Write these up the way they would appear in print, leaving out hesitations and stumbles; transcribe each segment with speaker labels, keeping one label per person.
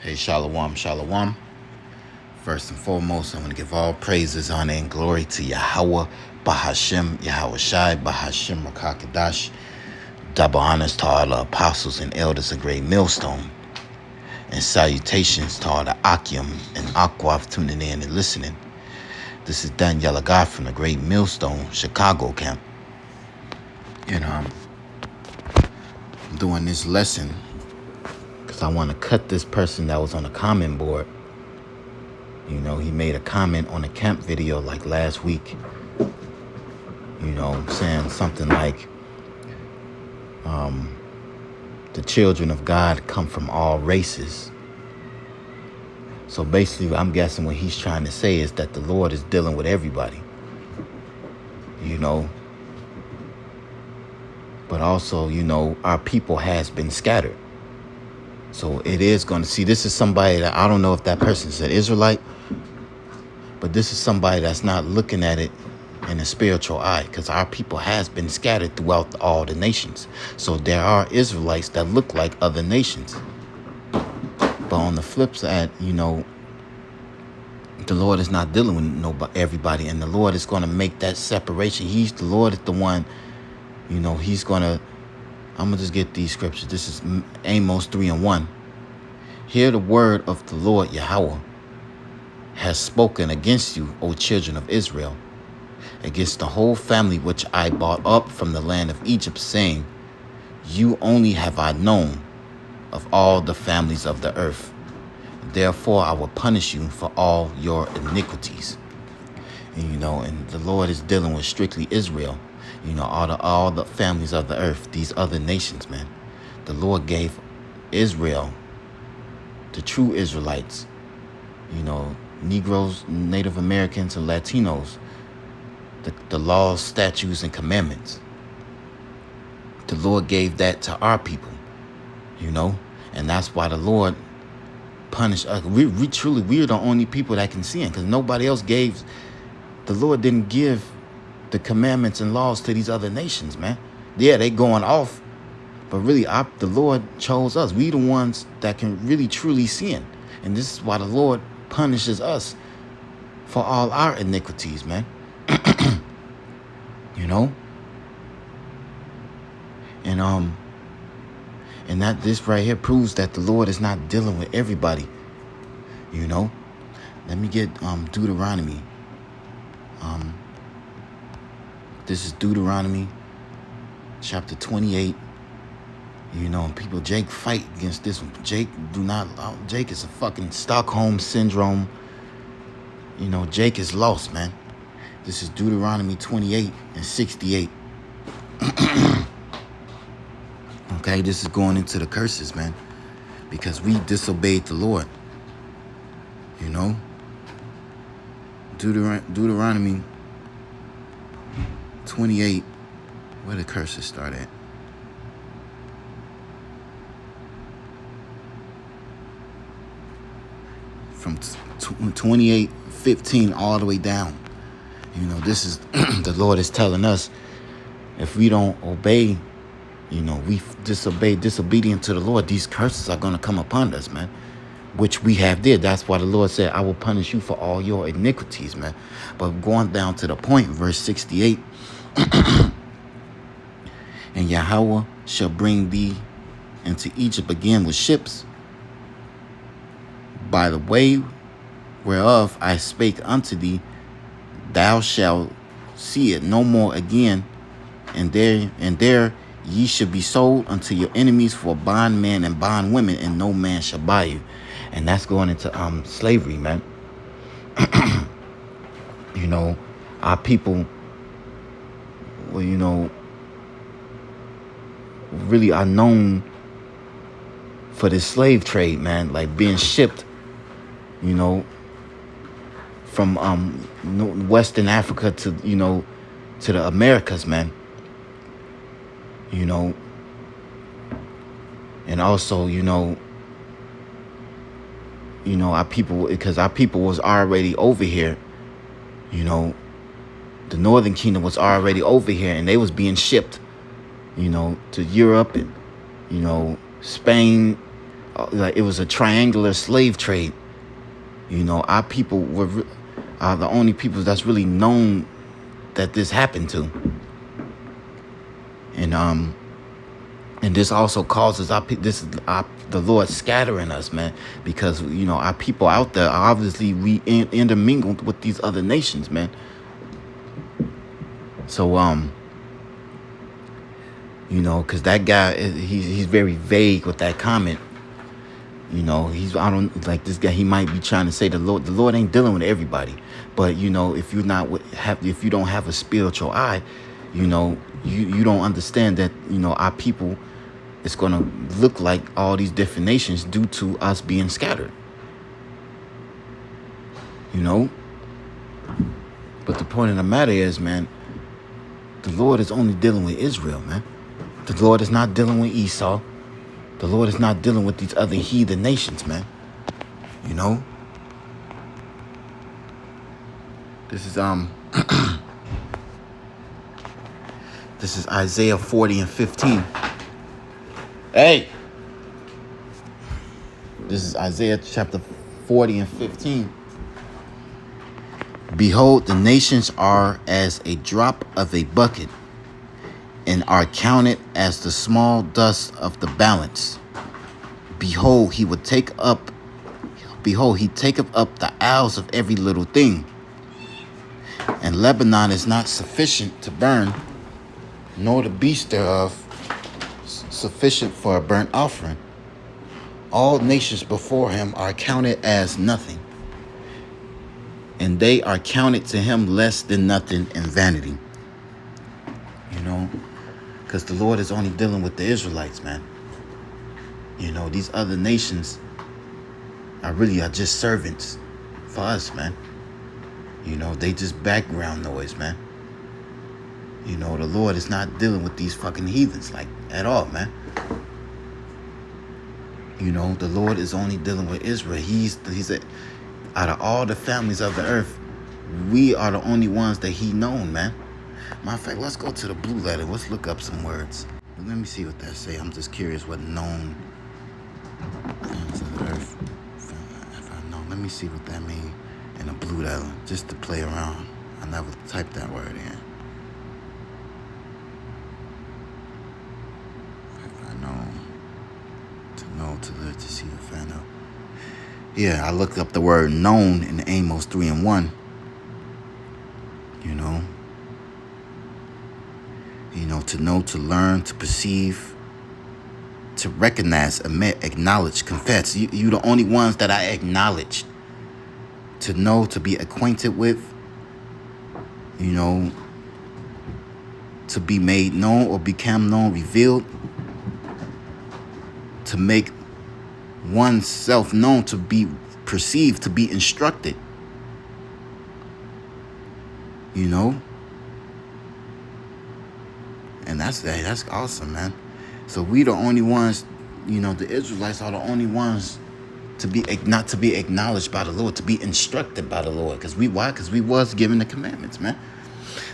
Speaker 1: Hey, Shalom, Shalom. First and foremost, I want to give all praises, honor, and glory to Yahweh, Bahashem, Yahweh Shai, Bahashem, Rakakadash. Double honors to all the apostles and elders of Great Millstone. And salutations to all the Akim and Aquaf tuning in and listening. This is Dan Yalagat from the Great Millstone, Chicago camp. And I'm doing this lesson because I want to cut this person that was on the comment board. You know, he made a comment on the camp video like last week, you know, saying something like, the children of God come from all races. So basically, I'm guessing what he's trying to say is that the Lord is dealing with everybody, you know. But also, you know, our people has been scattered. So it is going to see, this is somebody that I don't know if that person's an Israelite, but this is somebody that's not looking at it in a spiritual eye, because our people has been scattered throughout all the nations. So there are Israelites that look like other nations. But on the flip side, you know, the Lord is not dealing with everybody, and the Lord is going to make that separation. The Lord is the one, you know, he's going to, I'm going to just get these scriptures. This is Amos 3:1. Hear the word of the Lord Yahweh has spoken against you, O children of Israel, against the whole family which I brought up from the land of Egypt, saying, you only have I known of all the families of the earth. Therefore I will punish you for all your iniquities. And, you know, and the Lord is dealing with strictly Israel. You know, all the families of the earth, these other nations, man. The Lord gave Israel, the true Israelites, you know, Negroes, Native Americans, and Latinos, the laws, statutes, and commandments. The Lord gave that to our people, you know, and that's why the Lord punished us. We are the only people that can see Him, because nobody else gave. The Lord didn't give the commandments and laws to these other nations, man. Yeah, they going off, but really, the Lord chose us. We the ones that can really truly see Him, and this is why the Lord punishes us for all our iniquities, man. You know, and that this right here proves that the Lord is not dealing with everybody. You know, let me get Deuteronomy. This is Deuteronomy chapter 28. You know, people, Jake fight against this one. Jake is a fucking Stockholm syndrome. You know, Jake is lost, man. This is Deuteronomy 28 and 68. Okay, this is going into the curses, man, because we disobeyed the Lord. You know, Deuteronomy 28, where the curses start at? From 28:15 all the way down. You know, this is the Lord is telling us, if we don't obey, you know, we disobedient to the Lord, these curses are going to come upon us, man, which we have did. That's why the Lord said, I will punish you for all your iniquities, man. But going down to the point, verse 68, and Yahweh shall bring thee into Egypt again with ships, by the way whereof I spake unto thee, thou shalt see it no more again, and there ye shall be sold unto your enemies for bondmen and bondwomen, and no man shall buy you. And that's going into slavery, man. You know, our people, well, you know, really are known for this slave trade, man, like being shipped, you know, from Western Africa to, you know, to the Americas, man. You know, and also, you know, our people, because our people was already over here, you know, the Northern Kingdom was already over here, and they was being shipped, you know, to Europe and, you know, Spain, like it was a triangular slave trade. You know, our people are the only people that's really known that this happened to. And this also causes the Lord scattering us, man, because you know our people out there obviously we intermingled with these other nations, man. So you know, because that guy he's very vague with that comment. You know, I don't like this guy. He might be trying to say the Lord ain't dealing with everybody, but you know, if you don't have a spiritual eye, you know, you don't understand that, you know, our people, it's going to look like all these different nations due to us being scattered. You know, but the point of the matter is, man, the Lord is only dealing with Israel, man. The Lord is not dealing with Esau. The Lord is not dealing with these other heathen nations, man. You know? This is this is Isaiah 40 and 15. Hey! This is Isaiah chapter 40 and 15. Behold, the nations are as a drop of a bucket, and are counted as the small dust of the balance. Behold, he taketh up the isles of every little thing. And Lebanon is not sufficient to burn, nor the beast thereof sufficient for a burnt offering. All nations before him are counted as nothing, and they are counted to him less than nothing in vanity. You know, because the Lord is only dealing with the Israelites, man. You know, these other nations are just servants for us, man. You know, they just background noise, man. You know, the Lord is not dealing with these fucking heathens, like, at all, man. You know, the Lord is only dealing with Israel. Out of all the families of the earth, we are the only ones that he known, man. Matter of fact, let's go to the blue letter. Let's look up some words. Let me see what that say. I'm just curious what known families of the earth. If I know, let me see what that means in the blue letter, just to play around. I never typed that word in. If I know, to live, to see, if I know. Yeah, I looked up the word known in Amos 3 and 1. You know, to know, to learn, to perceive, to recognize, admit, acknowledge, confess. You the only ones that I acknowledge. To know, to be acquainted with, you know, to be made known or become known, revealed, to make oneself known, to be perceived, to be instructed. You know? And that's awesome, man. So we the only ones, you know, the Israelites are the only ones not to be acknowledged by the Lord, to be instructed by the Lord. Because we was given the commandments, man.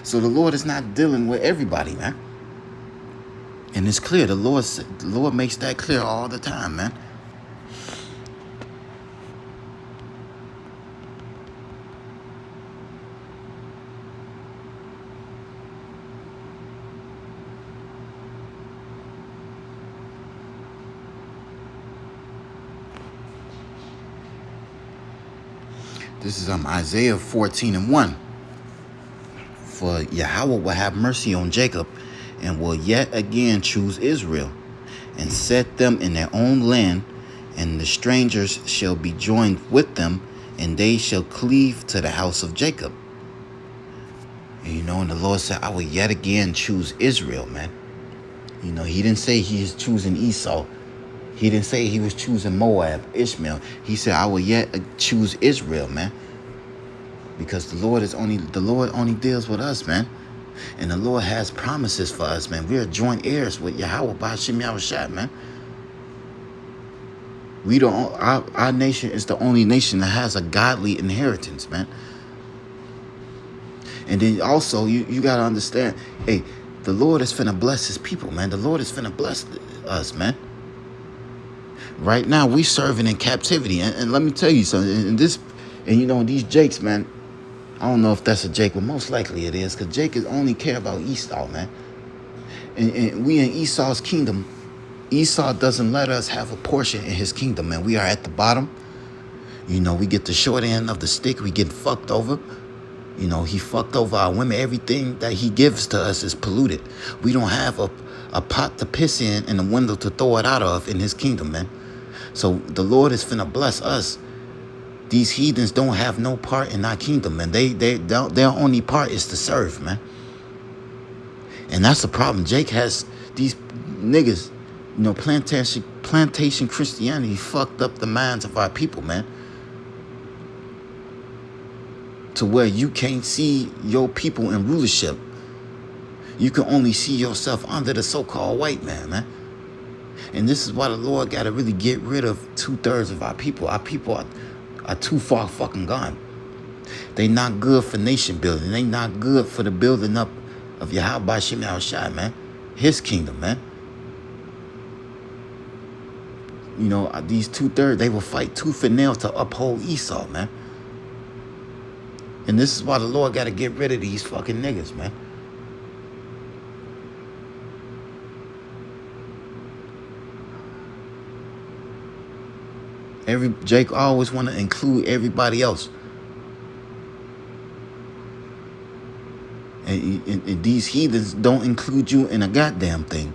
Speaker 1: So the Lord is not dealing with everybody, man. And it's clear. The Lord makes that clear all the time, man. This is Isaiah 14 and 1. For Yahweh will have mercy on Jacob, and will yet again choose Israel, and set them in their own land, and the strangers shall be joined with them, and they shall cleave to the house of Jacob. And, you know, and the Lord said, I will yet again choose Israel, man. You know, he didn't say he is choosing Esau. He didn't say he was choosing Moab, Ishmael. He said, I will yet choose Israel, man. Because the Lord only deals with us, man. And the Lord has promises for us, man. We are joint heirs with Yahweh B'Hashem Yahushua, man. Our nation is the only nation that has a godly inheritance, man. And then also, you got to understand, hey, the Lord is finna bless his people, man. The Lord is finna bless us, man. Right now, we serving in captivity. And let me tell you something. And you know, these Jakes, man, I don't know if that's a Jake, but most likely it is, because Jake is only care about Esau, man. And we in Esau's kingdom. Esau doesn't let us have a portion in his kingdom, man. We are at the bottom. You know, we get the short end of the stick. We get fucked over. You know, he fucked over our women. Everything that he gives to us is polluted. We don't have a pot to piss in and a window to throw it out of in his kingdom, man. So the Lord is finna bless us. These heathens don't have no part in our kingdom, man. Their only part is to serve, man. And that's the problem. Jake has these niggas, you know, plantation Christianity fucked up the minds of our people, man. To where you can't see your people in rulership. You can only see yourself under the so-called white man. And this is why the Lord got to really get rid of 2/3 of our people. Our people are too far fucking gone. They not good for nation building. They not good for the building up of Yahweh Shem Yahushai, man. His kingdom, man. You know, these 2/3, they will fight tooth and nail to uphold Esau, man. And this is why the Lord got to get rid of these fucking niggas, man. Jake always want to include everybody else. And these heathens don't include you in a goddamn thing.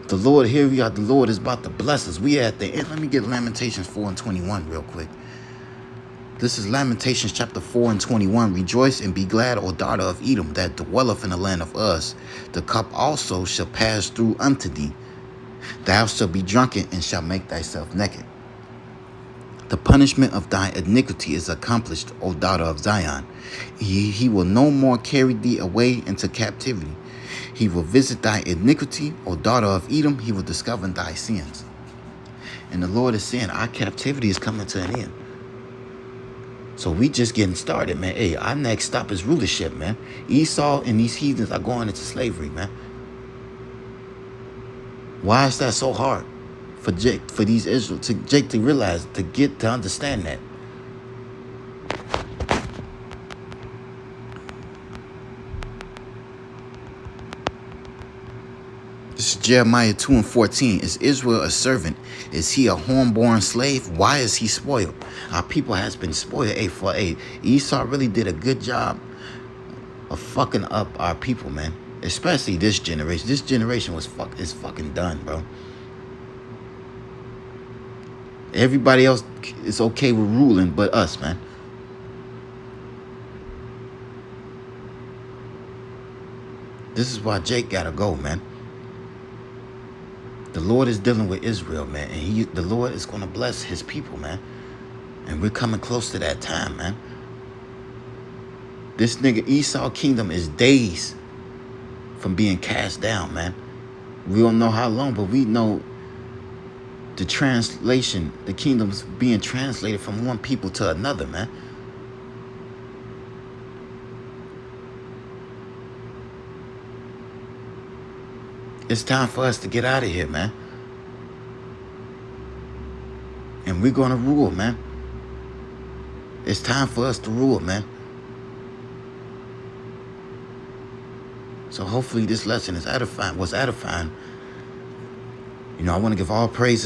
Speaker 1: The Lord, here we are, the Lord is about to bless us. We at the end. Let me get Lamentations 4:21 real quick. This is Lamentations chapter 4:21. Rejoice and be glad, O daughter of Edom, that dwelleth in the land of Uz. The cup also shall pass through unto thee. Thou shalt be drunken and shalt make thyself naked. The punishment of thy iniquity is accomplished, O daughter of Zion. He will no more carry thee away into captivity. He will visit thy iniquity, O daughter of Edom. He will discover thy sins. And the Lord is saying our captivity is coming to an end. So we just getting started, man. Hey, our next stop is rulership, man. Esau and these heathens are going into slavery, man. Why is that so hard for Jake, for these Israel, Jake to realize, to understand that? This is Jeremiah 2:14. Is Israel a servant? Is he a horn-born slave? Why is he spoiled? Our people has been spoiled. Esau really did a good job of fucking up our people, man. Especially this generation. This generation is fucking done, bro. Everybody else is okay with ruling but us, man. This is why Jake gotta go, man. The Lord is dealing with Israel, man. And the Lord is going to bless his people, man. And we're coming close to that time, man. This nigga Esau kingdom is days from being cast down, man. We don't know how long, but we know the translation, the kingdom's being translated from one people to another, man. It's time for us to get out of here, man. And we're going to rule, man. It's time for us to rule, man. So hopefully this lesson is edifying. You know, I want to give all praises